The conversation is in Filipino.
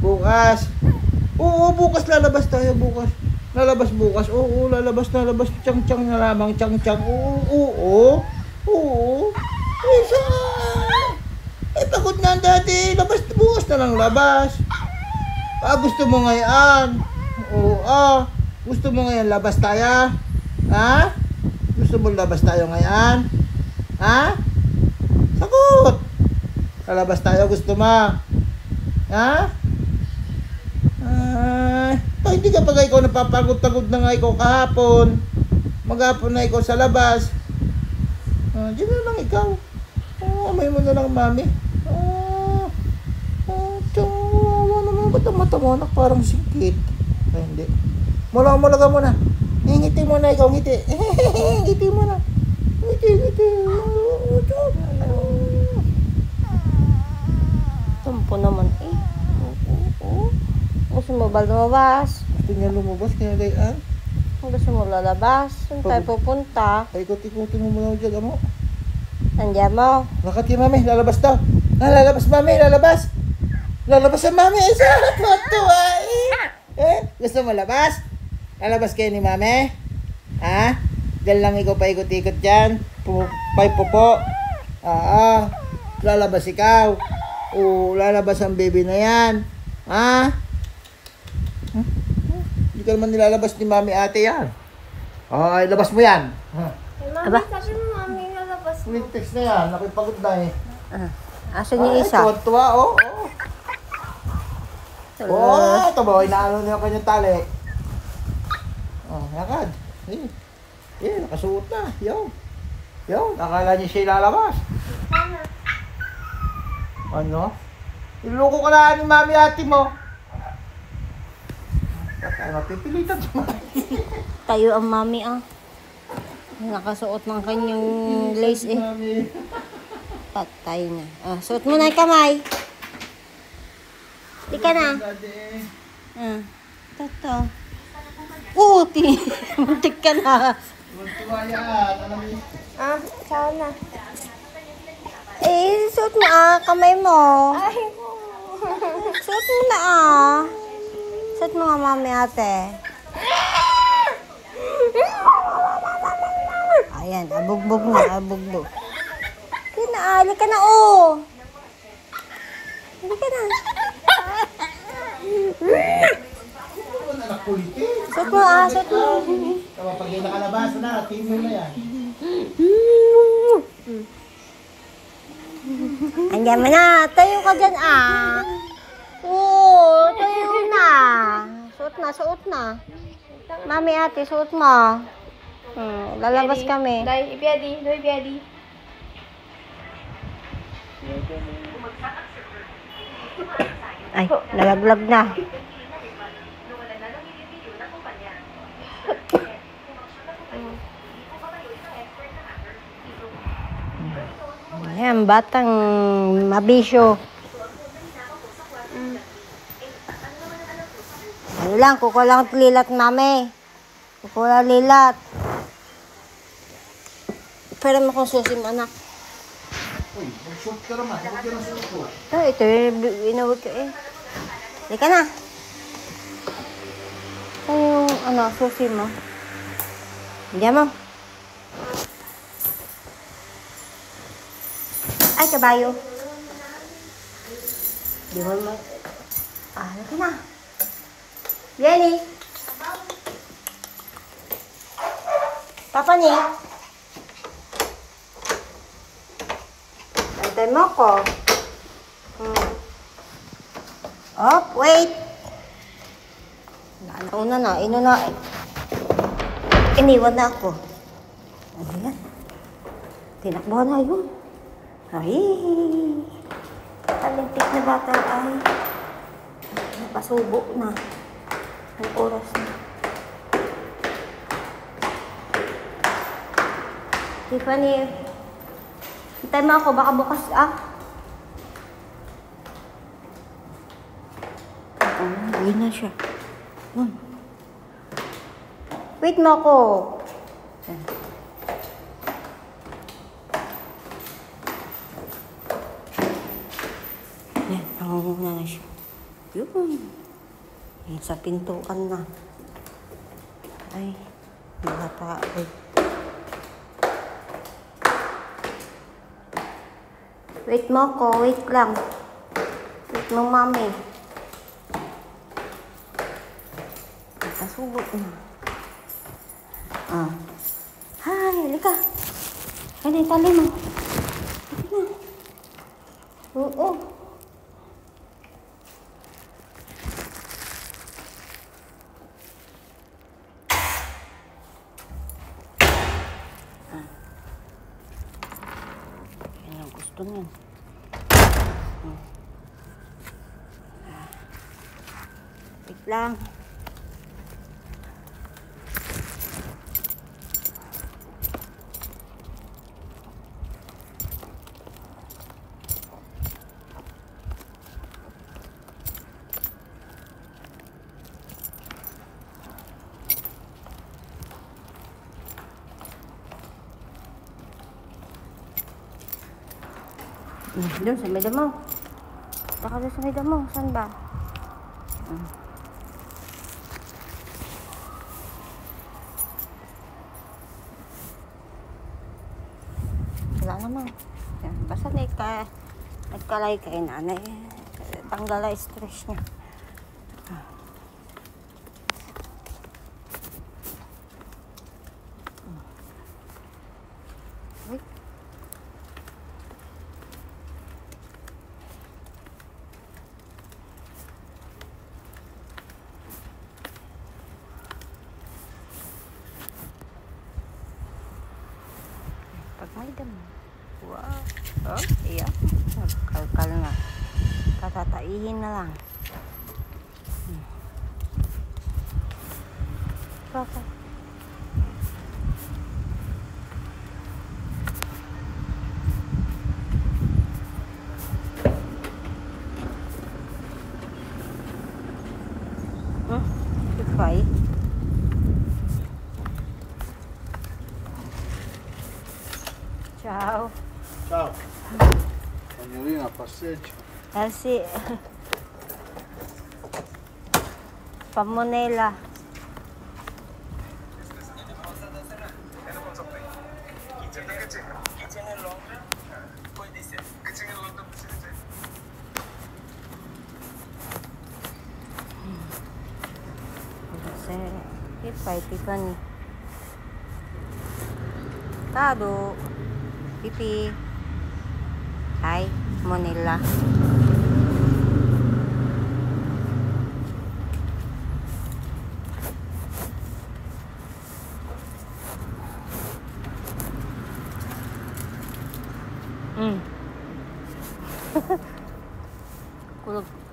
Bukas. Oo, bukas lalabas tayo bukas. Lalabas bukas. Oo, lalabas. Tiyang-tiyang na lamang. Tiyang-tiyang. Oo. Isa. Pagod na dati. Labas bukas na lang labas. Gusto mo ngayon? Oo, gusto mo ngayon labas tayo? Ha? Gusto mo labas tayo ngayon? Ha? Sagot. Lalabas tayo, gusto mo? Ha? Hindi ka pa ikaw napapagod-tagod na nga ikaw kahapon. Maghapon na ikaw sa labas. Diyan na lang ikaw. Amay mo na lang, mami. Tawa naman. Ba't ang mata mo, anak? Parang sikit. Hindi. Mulaga mo na. Ngiti mo na ikaw, ngiti. Ngiti mo na. Ngiti. Tumpo naman eh. Gusto mo ba lumabas? Gusto niya lumabas, kaya gayaan. Gusto mo lalabas? Saan tayo pupunta? Ikot-ikutin mo muna dyan, amo. Nandiyan mo? Bakit yung mami? Lalabas daw. Lalabas, mami. Lalabas. Lalabas ang mami. Sarap mo ito, gusto mo labas? Lalabas kayo ni mami? Ha? Diyan lang ikaw paikot-ikot dyan. Pupo. Lalabas ikaw. Lalabas ang baby na yan. Ha? Hindi ka naman nilalabas ni mami ate yan. Labas mo yan. Aba? Sabi mo, mami, lalabas mo. Text na yan. Nakipagod na eh. Asan yung isa? Tuwa, ito ba? Inaano niya kanyang tali. Yakad. Nakasuot na. Yo, akala niya siya lalabas. Ano? Iloko ka na ni mami ate mo. Pipilitan sa mami. Tayo ang mami Nakasuot ng kanyang lace eh. Patay na. Suot mo na yung kamay. Di ka na. Toto. Muntik ka na. Saan na? Suot mo kamay mo. Suot mo na Suot mo nga mami ate. Ayan, abugbog na, abugbog. Halika na, Halika na. Suot mo, suot mo. Pag yung nakalabas na, team mo na yan. Andiyan mo na, tayo ka dyan tayo na. Suot na. Mami ate, suot mo. Lalabas kami. Dai, ipiadi. Ay, nalaglag na. Ayan, batang mabisyo. Ano lang, kukuha lang lilat, mami. Kukuha lilat. Pero mo kung susi mo, anak. Uy, mag-shoot ka naman. Huwag ka na suot ko. Ito inawag ko Hindi ka na. Ano yung, susi mo? Hindi mo. Ay, kabayo. Di mo mo. Ano ka na? Jenny. Papa ni. Antay mo ko. Wait. Nauna na. Iniwan na ako. Ano yan? Tinakbo na yun. Ay. Talentik na bata ay. Napasubo na. Ang oras na. Tiffany. Hintay mo ako. Baka bukas Uwi na siya. Wait mo ako. Yan. Yan, nangunguna na siya. Yun. Yan, sa pintuan na. Ay, mga tao. Wait mo ako, wait lang. Wait mo, mami. Nakasugot na. Hi, halika. Ano yung tali mo? Halika na. Oo. Yan ang gusto niya. Wait lang. Doon sa may damo. Baka doon sa may damo. Saan ba? Wala naman. Yan. Basta nagkalay kay nanay. Tanggal ang stress niya. Wait. Pag may damo. Wow. Oh, iya. Nagkalkal na. Katataihin na lang. Papa. Goodbye. Ciao. Ciao. Cagnolina, passeggio. Sì. Pamonela. Che fai, Tiffany? Tado. Pipi. Hi, Monella. Kulog.